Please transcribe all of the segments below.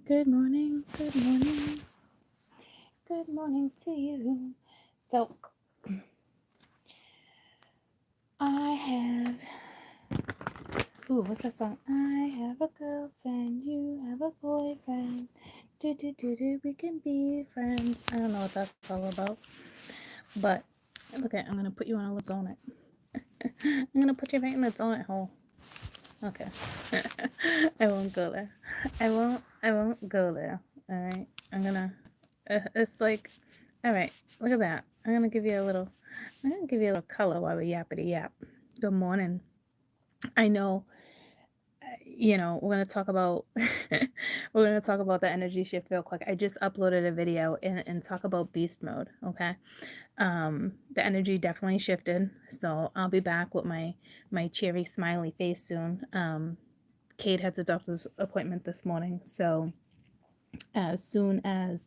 Good morning, good morning, good morning to you. So, I have, what's that song? I have a girlfriend, you have a boyfriend. We can be friends. I don't know what that's all about, but look at, I'm gonna put you on a Let's Own It. I'm gonna put you right in Let's Own It hole. Okay. I won't go there. I won't go there. All right. It's like, all right, look at that. I'm gonna give you a little color while we yappity yap. Good morning. I know, we're gonna talk about, we're gonna talk about the energy shift real quick. I just uploaded a video and talk about beast mode. Okay. The energy definitely shifted. So I'll be back with my cheery smiley face soon. Kate has a doctor's appointment this morning, so as soon as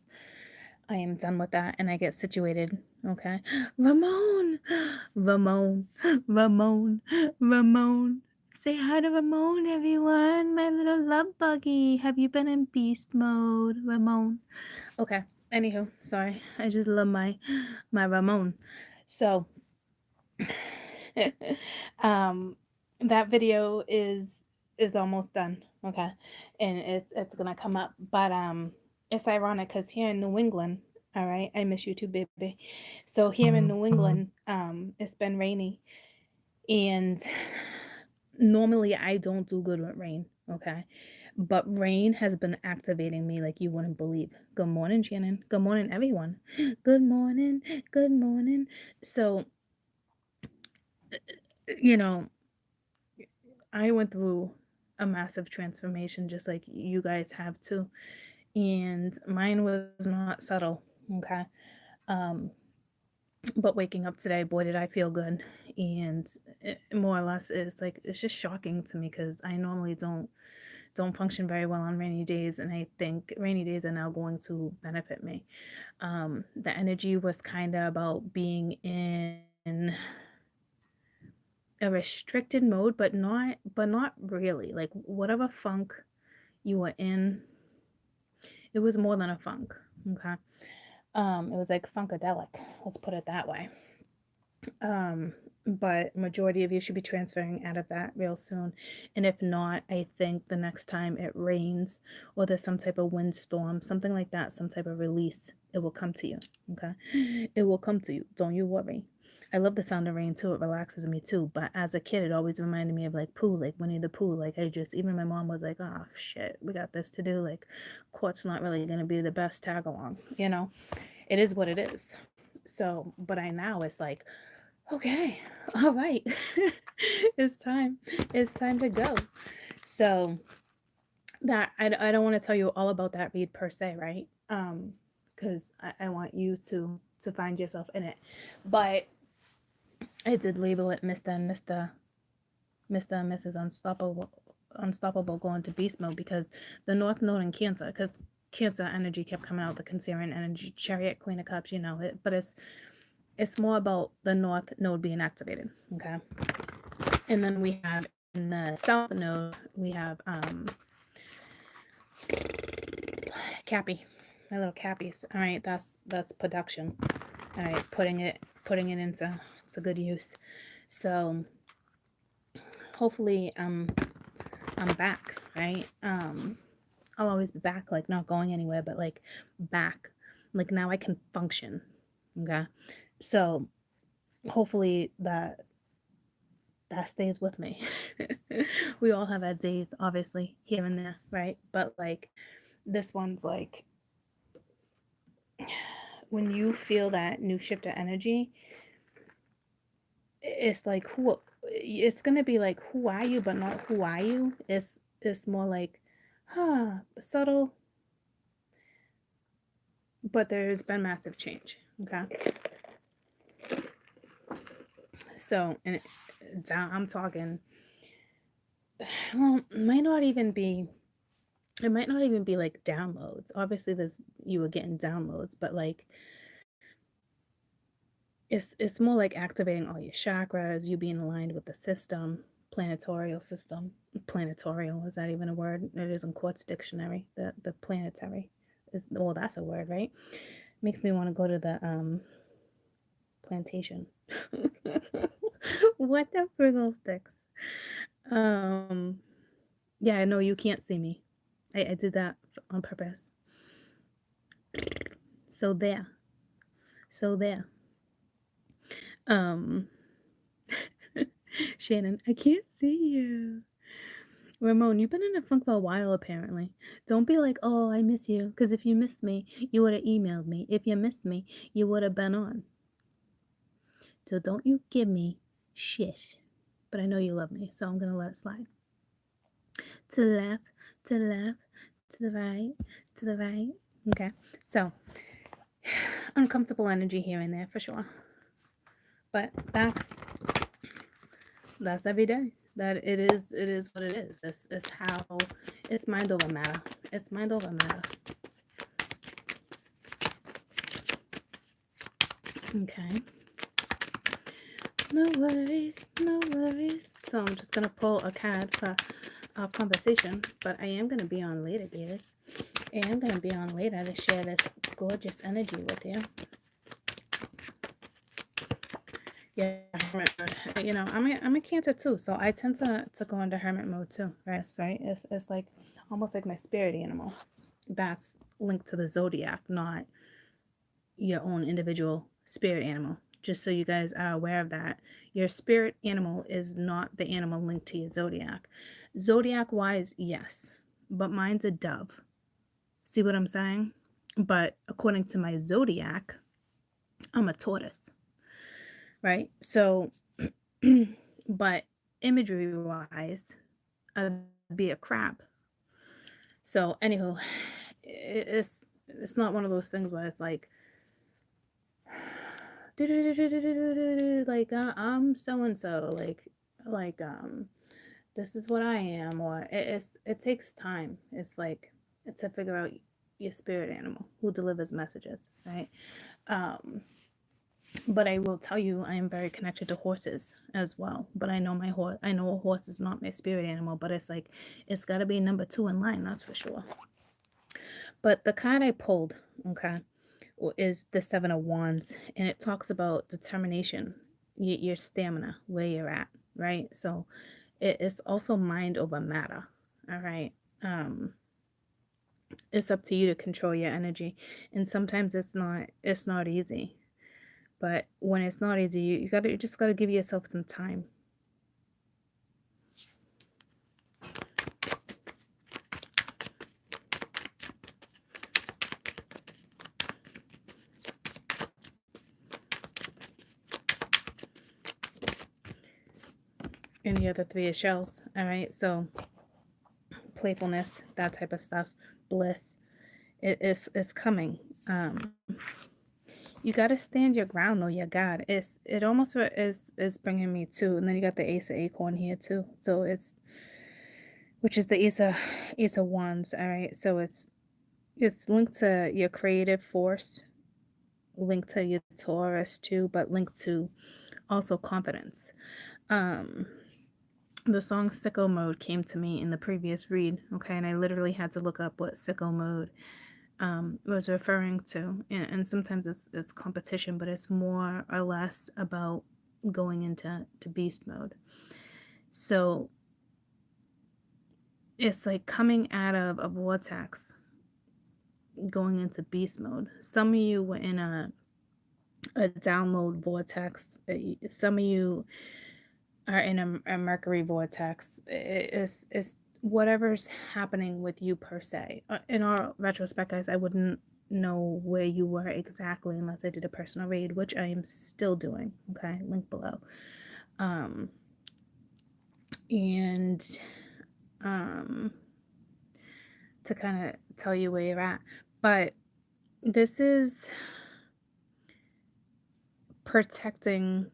I am done with that and I get situated, okay? Ramon, Ramon, Ramon, Ramon. Say hi to Ramon, everyone. My little love buggy. Have you been in beast mode, Ramon? Okay. Anywho, sorry. I just love my Ramon. So, that video is almost done, okay, and it's gonna come up, but it's ironic because here in New England, all right, I miss you too, baby. So here in New England, it's been rainy, and normally I don't do good with rain, okay, but rain has been activating me like you wouldn't believe. Good morning, Shannon. Good morning, everyone. Good morning. Good morning. So, you know, I went through a massive transformation just like you guys have too. And mine was not subtle, okay? Um, but waking up today, boy, did I feel good. And more or less, it's just shocking to me because I normally don't function very well on rainy days, and I think rainy days are now going to benefit me. The energy was kind of about being in a restricted mode, but not really. Like whatever funk you were in, it was more than a funk. Okay. It was like funkadelic. Let's put it that way. Um, but majority of you should be transferring out of that real soon. And if not, I think the next time it rains or there's some type of windstorm, something like that, some type of release, it will come to you. Okay. It will come to you. Don't you worry. I love the sound of rain too. It relaxes me too. But as a kid, it always reminded me of like Pooh, like Winnie the Pooh. Like even my mom was like, oh shit, we got this to do. Like, court's not really going to be the best tag along. It is what it is. So, but I now it's like, okay, all right, it's time. It's time to go. So that I don't want to tell you all about that read per se, right? Because I want you to find yourself in it. But I did label it Mr. and Mrs. Unstoppable going to beast mode because the North Node in Cancer, because Cancer energy kept coming out, the Cancerian energy, Chariot, Queen of Cups, it, but it's more about the North Node being activated, okay? And then we have in the South Node, we have Cappy, my little Cappies. All right, that's production. All right, putting it into good use. So hopefully I'm back, right? I'll always be back, like not going anywhere, but like back. Like now I can function. Okay. So hopefully that stays with me. We all have our days, obviously, here and there, right? But like this one's like when you feel that new shift of energy, it's like who it's gonna be like who are you, but not who are you. It's more like subtle, but there's been massive change. Okay. So and down I'm talking well, it might not even be like downloads. Obviously there's you were getting downloads, but like it's more like activating all your chakras, you being aligned with the system, planetarial system. Planetorial, is that even a word? It is in Quartz Dictionary. The planetary is, well, that's a word, right? Makes me want to go to the plantation. What the frizzle sticks? Um, yeah, I know you can't see me. I did that on purpose. So there. So there. Um, Shannon, I can't see you. Ramon, you've been in a funk for a while, apparently. Don't be like, oh, I miss you. Because if you missed me, you would have emailed me. If you missed me, you would have been on. So don't you give me shit. But I know you love me, so I'm going to let it slide. To the left, to the left, to the right, to the right. Okay. So, uncomfortable energy here and there for sure. But that's every day. That it is what it is. It's how, it's mind over matter. It's mind over matter. Okay. No worries, no worries. So I'm just gonna pull a card for our conversation, but I am gonna be on later, Beatrice. I am gonna be on later to share this gorgeous energy with you. Yeah, hermit mode. You know, I'm a Cancer too, so I tend to go into hermit mode too. Right? It's like almost like my spirit animal. That's linked to the zodiac, not your own individual spirit animal. Just so you guys are aware of that. Your spirit animal is not the animal linked to your zodiac. Zodiac wise, yes, but mine's a dove. See what I'm saying? But according to my zodiac, I'm a tortoise. Right? So, but imagery wise, I'd be a crab. So, anywho, it's not one of those things where it's like, like I'm so and so, like this is what I am, or it takes time. It's like to figure out your spirit animal who delivers messages, right? But I will tell you, I am very connected to horses as well. But I know my horse. I know a horse is not my spirit animal, but it's like it's got to be number 2 in line. That's for sure. But the card I pulled, okay, is the 7 of Wands, and it talks about determination, your stamina, where you're at, right? So it's also mind over matter. All right. It's up to you to control your energy, and sometimes it's not easy. But when it's not easy, you just gotta give yourself some time. And the other 3 is shells. All right. So playfulness, that type of stuff, bliss, it's coming. You got to stand your ground though. You got it almost is bringing me to, and then you got the Ace of Acorn here too. So it's, which is the Ace of Wands. All right. So it's linked to your creative force, linked to your Taurus too, but linked to also confidence. The song Sicko Mode came to me in the previous read, okay, and I literally had to look up what sicko mode was referring to. And sometimes it's competition, but it's more or less about going into beast mode. So it's like coming out of a vortex, going into beast mode. Some of you were in a download vortex. Some of you are in a Mercury vortex. It's whatever's happening with you per se. In our retrospect, guys, I wouldn't know where you were exactly unless I did a personal read, which I am still doing. Okay, link below. And to kind of tell you where you're at. But this is protecting,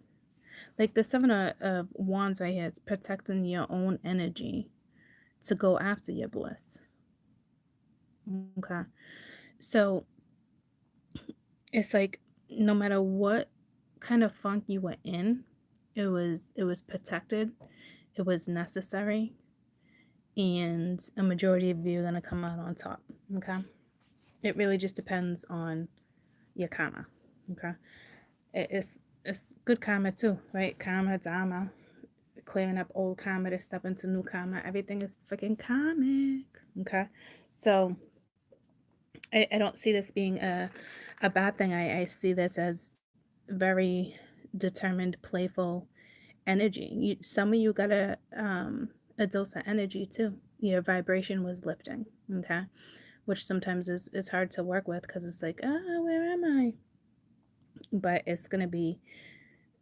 like the 7 of Wands right here is protecting your own energy to go after your bliss. Okay. So it's like no matter what kind of funk you were in, it was protected. It was necessary. and a majority of you are going to come out on top. Okay. It really just depends on your karma. Okay. It's good karma too, right? Karma, dharma, clearing up old karma to step into new karma. Everything is freaking karmic. Okay. So I don't see this being a bad thing. I see this as very determined, playful energy. Some of you got a dose of energy too. Your vibration was lifting, okay? Which sometimes is hard to work with because it's like, where am I? But it's going to be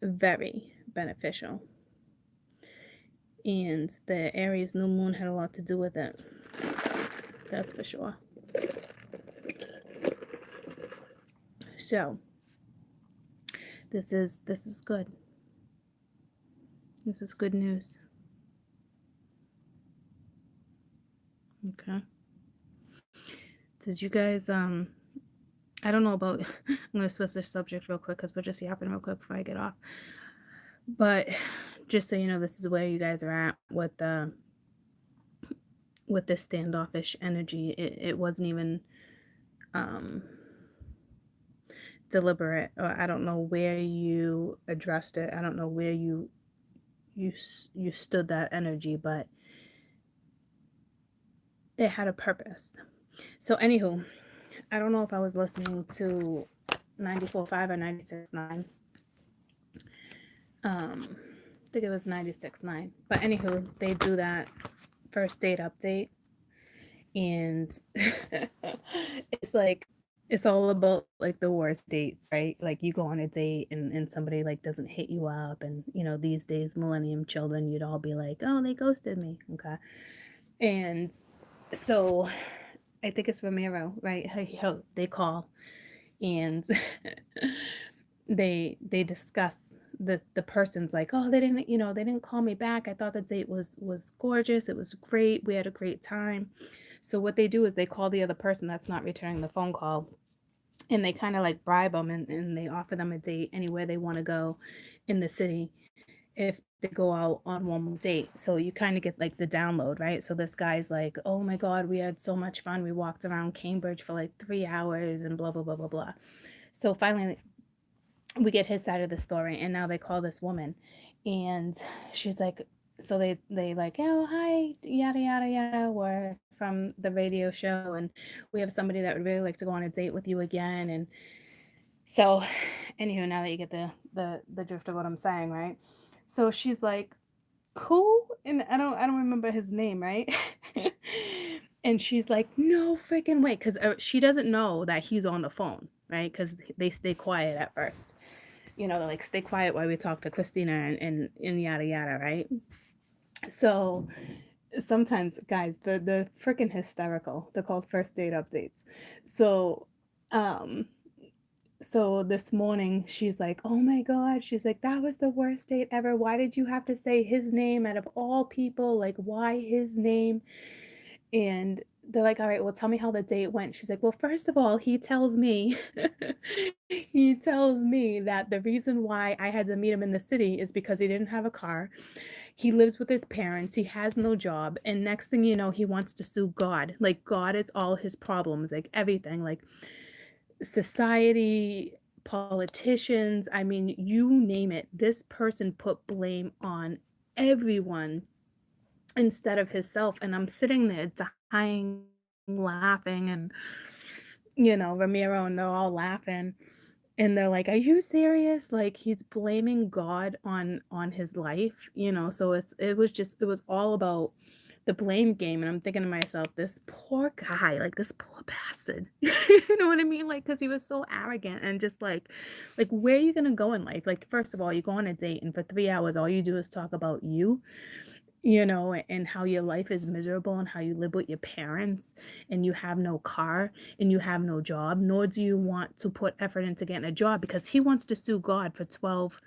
very beneficial. And the Aries new moon had a lot to do with it. That's for sure. So this is good. This is good news. Okay. Did you guys I don't know about I'm gonna switch the subject real quick because we're just yapping real quick before I get off. But just so you know, this is where you guys are at with this standoffish energy. It wasn't even deliberate, or I don't know where you addressed it. I don't know where you stood that energy, but it had a purpose. So anywho, I don't know if I was listening to 94.5 or 96.9. I think it was 96.9. But anywho, they do that first date update, and it's like it's all about like the worst dates, right? Like you go on a date and somebody like doesn't hit you up, and you know, these days millennium children, you'd all be like, oh, they ghosted me. Okay. And so I think it's Ramiro, right? They call and they discuss the person's like, oh, they didn't call me back. I thought the date was gorgeous. It was great. We had a great time. So what they do is they call the other person that's not returning the phone call, and they kind of like bribe them, and they offer them a date anywhere they want to go in the city if they go out on one more date. So you kind of get like the download, right? So this guy's like, oh my God, we had so much fun. We walked around Cambridge for like 3 hours and blah, blah, blah, blah, blah. So finally, we get his side of the story, and now they call this woman, and she's like, so they like, oh, hi, yada yada yada, we're from the radio show, and we have somebody that would really like to go on a date with you again. And so anywho, now that you get the drift of what I'm saying, right? So she's like, who? And I don't remember his name, right? And she's like, no freaking way, because she doesn't know that he's on the phone, right? Because they stay quiet at first, you know, like stay quiet while we talk to Christina and yada yada, right? So sometimes, guys, the freaking hysterical. They're called first date updates. So um so this morning she's like, oh my God, she's like, that was the worst date ever. Why did you have to say his name out of all people? Like, why his name? And they're like, all right, well, tell me how the date went. She's like, well, first of all, he tells me he tells me that the reason why I had to meet him in the city is because he didn't have a car. He lives with his parents, he has no job, and next thing you know, he wants to sue God. Like God is all his problems, like everything, like society, politicians, I mean, you name it. This person put blame on everyone instead of himself. And I'm sitting there dying, laughing, and you know, Ramiro and they're all laughing. And they're like, "Are you serious?" Like he's blaming God on his life, you know. So it was all about the blame game. And I'm thinking to myself, this poor guy, like this poor bastard. You know what I mean? Like, because he was so arrogant and just like where are you gonna go in life? Like, first of all, you go on a date and for 3 hours all you do is talk about you, you know, and how your life is miserable and how you live with your parents and you have no car and you have no job, nor do you want to put effort into getting a job because he wants to sue God for 12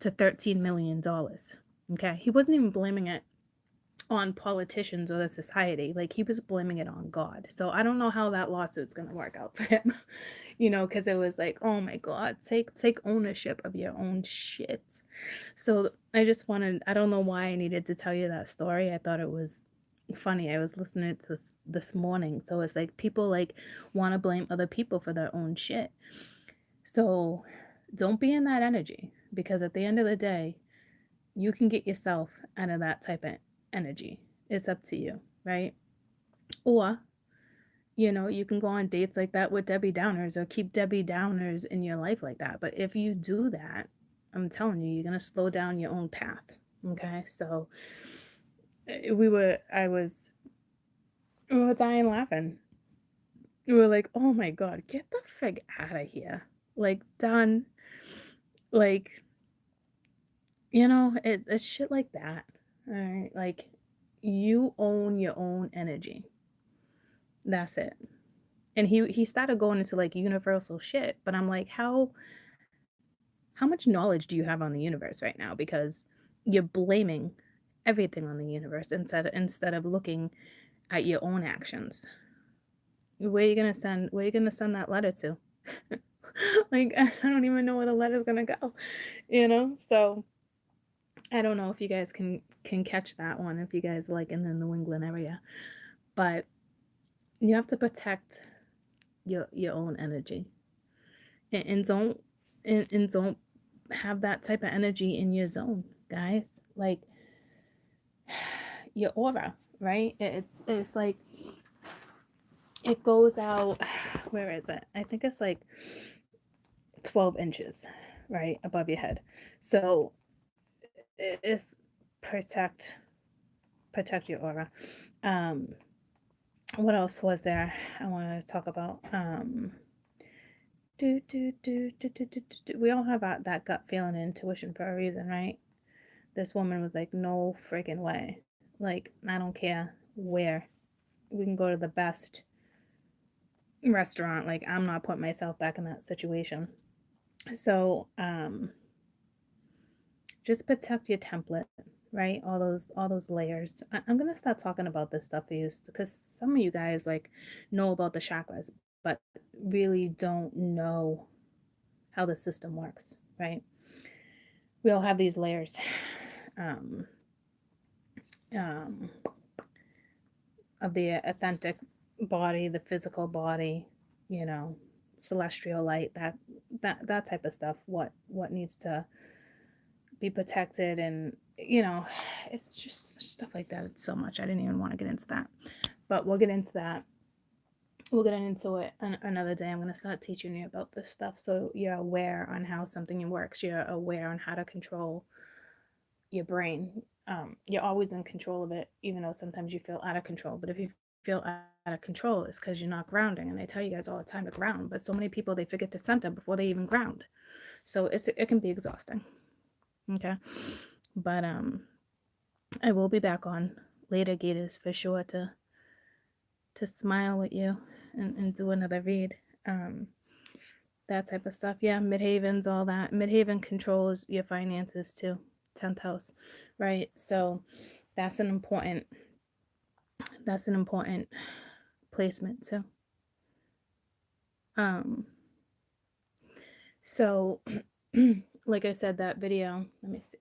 to 13 million dollars. Okay? He wasn't even blaming it on politicians or the society. Like he was blaming it on God. So I don't know how that lawsuit's going to work out for him. You know, cuz it was like, "Oh my God, take ownership of your own shit." So I just wanted, I don't know why I needed to tell you that story. I thought it was funny. I was listening to this morning. So it's like people like want to blame other people for their own shit. So don't be in that energy, because at the end of the day, you can get yourself out of that type of energy. It's up to you, right? Or, you can go on dates like that with Debbie Downers, or keep Debbie Downers in your life like that. But if you do that, I'm telling you, you're going to slow down your own path. Okay. So we were dying laughing. We were like, oh my God, get the frig out of here. Like, done. Like, it's shit like that. All right. Like, you own your own energy. That's it. And he started going into like universal shit, but I'm like, how much knowledge do you have on the universe right now? Because you're blaming everything on the universe instead of looking at your own actions. Where you gonna send that letter to? Like, I don't even know where the letter's gonna go, So I don't know if you guys can catch that one, if you guys like in the New England area, but you have to protect your own energy, and don't have that type of energy in your zone, guys. Like, your aura, right? It's like it goes out. Where is it? I think it's like 12 inches, right, above your head. So it's protect your aura. Um, what else was there I wanted to talk about? We all have that gut feeling and intuition for a reason, right? This woman was like, no freaking way. Like, I don't care where. We can go to the best restaurant. Like, I'm not putting myself back in that situation. So, just protect your template, right? All those layers. I'm gonna start talking about this stuff for you, because some of you guys like know about the chakras, but really don't know how the system works, right? We all have these layers. Um, um, of the authentic body, the physical body, you know, celestial light, that type of stuff. What needs to be protected, and it's just stuff like that. It's so much. I didn't even want to get into that, but we'll get into that. We'll get into it another day. I'm going to start teaching you about this stuff so you're aware on how something works. You're aware on how to control your brain. You're always in control of it, even though sometimes you feel out of control. But if you feel out of control, it's because you're not grounding. And I tell you guys all the time to ground, but so many people, they forget to center before they even ground. So it can be exhausting. Okay. But I will be back on later, Gators, for sure, to smile with you and do another read. That type of stuff. Yeah, Midhaven's all that. Midhaven controls your finances too. 10th house, right? So that's an important placement too. So like I said, that video, let me see.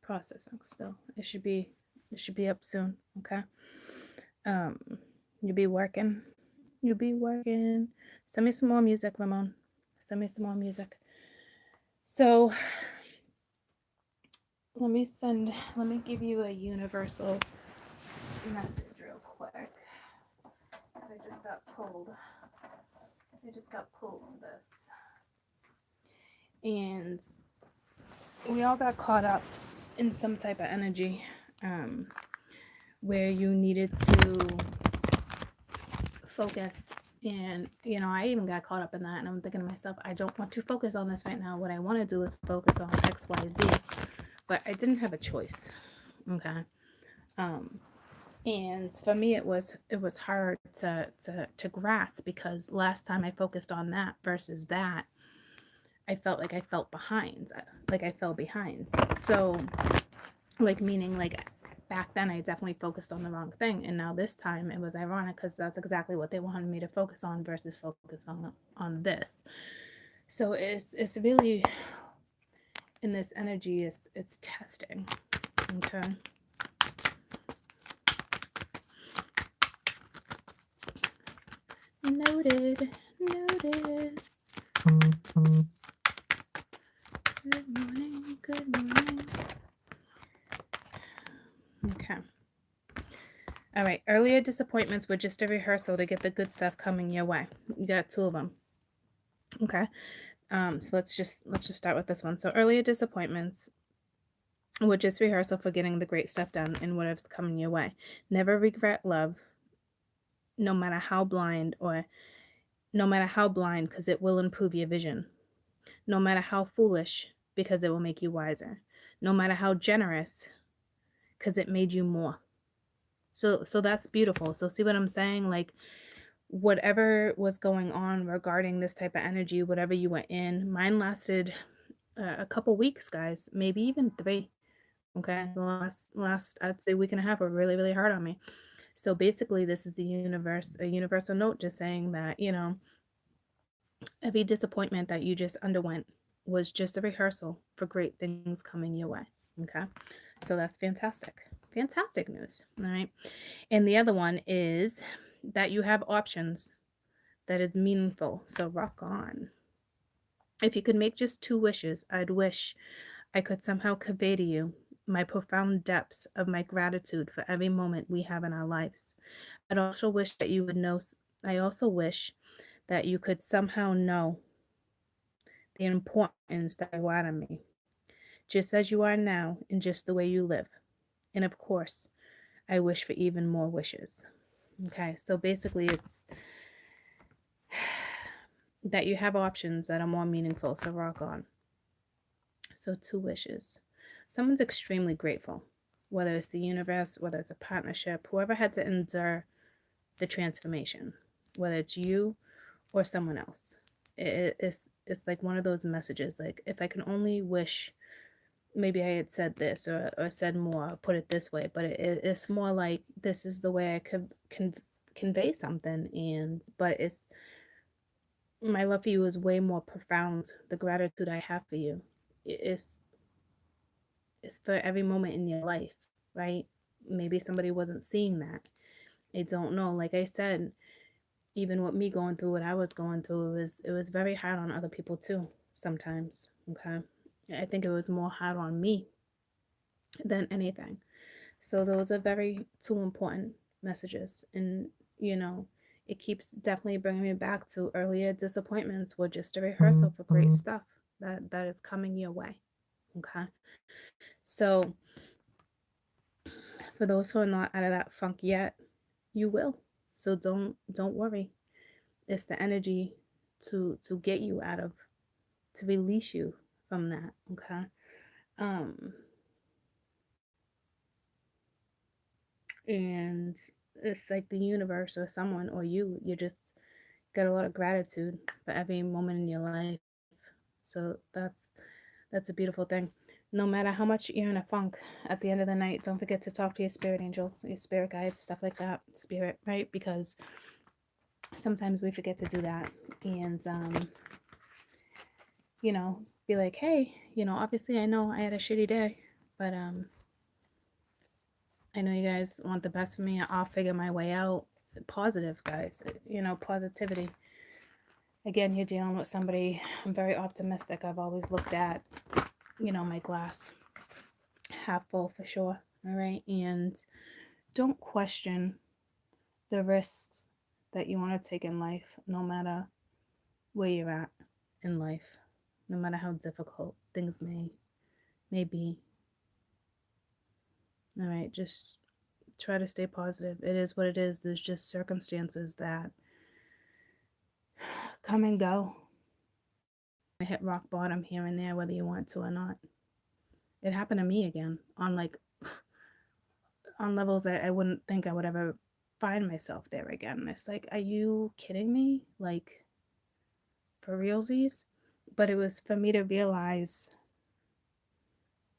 Processing still. It should be up soon, okay? You'll be working. Send me some more music, Ramon. Send me some more music. So let me give you a universal message real quick. I just got pulled to this. And we all got caught up in some type of energy where you needed to focus. And I even got caught up in that, and I'm thinking to myself, I don't want to focus on this right now. What I want to do is focus on XYZ. But I didn't have a choice. Okay. And for me, it was hard to grasp, because last time I focused on that versus that, I felt like I fell behind. So, like, meaning, like, back then I definitely focused on the wrong thing, and now this time it was ironic, because that's exactly what they wanted me to focus on versus focus on this. So it's really in this energy is it's testing. Okay. Noted. Noted. Good morning. Good morning. Okay. All right. Earlier disappointments were just a rehearsal to get the good stuff coming your way. You got 2 of them. Okay. So let's just start with this one. So earlier disappointments were just rehearsal for getting the great stuff done and whatever's coming your way. Never regret love, no matter how blind, because it will improve your vision. No matter how foolish, because it will make you wiser. No matter how generous, because it made you more. So that's beautiful. So see what I'm saying? Like, whatever was going on regarding this type of energy, whatever you were in, mine lasted a couple weeks, guys, maybe even 3. Okay, the last I'd say week and a half were really, really hard on me. So basically, this is the universe, a universal note, just saying that, every disappointment that you just underwent was just a rehearsal for great things coming your way. Okay, so that's fantastic. Fantastic news. All right. And the other one is that you have options that is meaningful. So rock on. If you could make just 2 wishes, I'd wish I could somehow convey to you my profound depths of my gratitude for every moment we have in our lives. I'd also wish that you would know, I also wish that you could somehow know the importance that you are to me, just as you are now, and just the way you live. And of course, I wish for even more wishes. Okay, so basically, it's that you have options that are more meaningful. So rock on. So 2 wishes. Someone's extremely grateful, whether it's the universe, whether it's a partnership, whoever had to endure the transformation, whether it's you or someone else. It's like one of those messages. Like, if I can only wish, maybe I had said this or said more, or put it this way, but it's more like this is the way I could convey something. But it's, my love for you is way more profound. The gratitude I have for you is for every moment in your life, right? Maybe somebody wasn't seeing that. I don't know. Like I said, even with me going through what I was going through, it was very hard on other people too sometimes. Okay. I think it was more hard on me than anything. So those are very 2 important messages. And it keeps definitely bringing me back to earlier disappointments were just a rehearsal for great stuff that is coming your way. Okay. So for those who are not out of that funk yet, you will. So don't worry. It's the energy to get you out of, to release you from that. Okay. And it's like the universe or someone or you just get a lot of gratitude for every moment in your life. So that's a beautiful thing. No matter how much you're in a funk, at the end of the night, don't forget to talk to your spirit angels, your spirit guides, stuff like that. Spirit, right? Because sometimes we forget to do that. And be like, hey, obviously I know I had a shitty day, but I know you guys want the best for me. I'll figure my way out. Positive, guys. Positivity. Again, you're dealing with somebody. I'm very optimistic. I've always looked at, my glass half full for sure. All right. And don't question the risks that you want to take in life, no matter where you're at in life, no matter how difficult things may be. All right. Just try to stay positive. It is what it is. There's just circumstances that come and go. I hit rock bottom here and there, whether you want to or not. It happened to me again on levels I wouldn't think I would ever find myself there again. It's like, are you kidding me? Like, for realsies? But it was for me to realize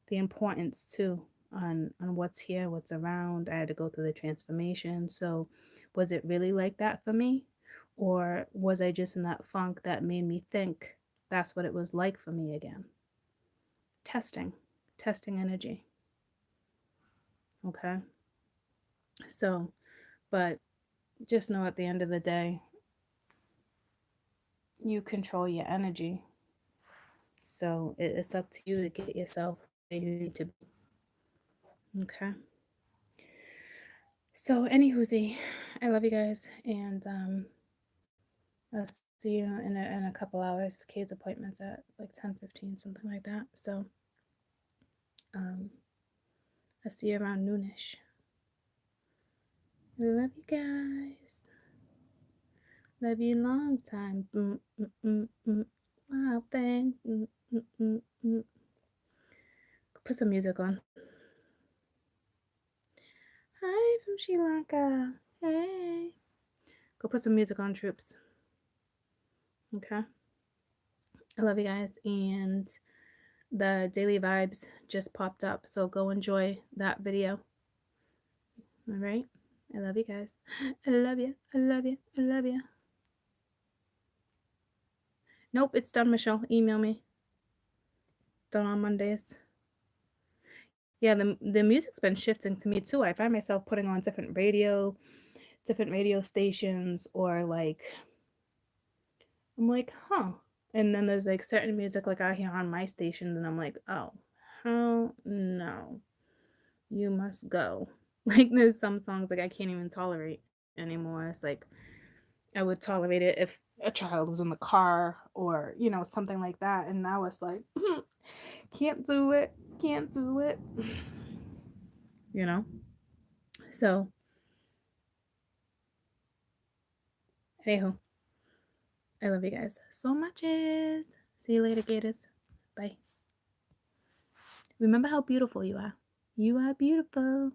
the importance too on what's here, what's around. I had to go through the transformation. So was it really like that for me? Or was I just in that funk that made me think that's what it was like for me again? testing energy. Okay. So, but just know at the end of the day, you control your energy. So it's up to you to get yourself where you need to be. Okay. So, anywhoozy, I love you guys, and I'll see you in a couple hours. Kate's appointment's at like 10:15, something like that. So, I'll see you around noonish. I love you guys. Love you long time. Wow, thing. Put some music on. Hi from Sri Lanka. Hey. Go put some music on, troops. Okay. I love you guys. And the daily vibes just popped up. So go enjoy that video. All right. I love you guys. I love you. I love you. I love you. Nope, it's done, Michelle. Email me. Done on Mondays. Yeah, the music's been shifting to me too. I find myself putting on different radio stations, or like I'm like, huh. And then there's like certain music like I hear on my station, and I'm like, oh, hell no. You must go. Like there's some songs like I can't even tolerate anymore. It's like I would tolerate it if a child was in the car or, something like that. And now it's like, can't do it. Can't do it. So, anywho, I love you guys so much. See you later, Gators. Bye. Remember how beautiful you are. You are beautiful.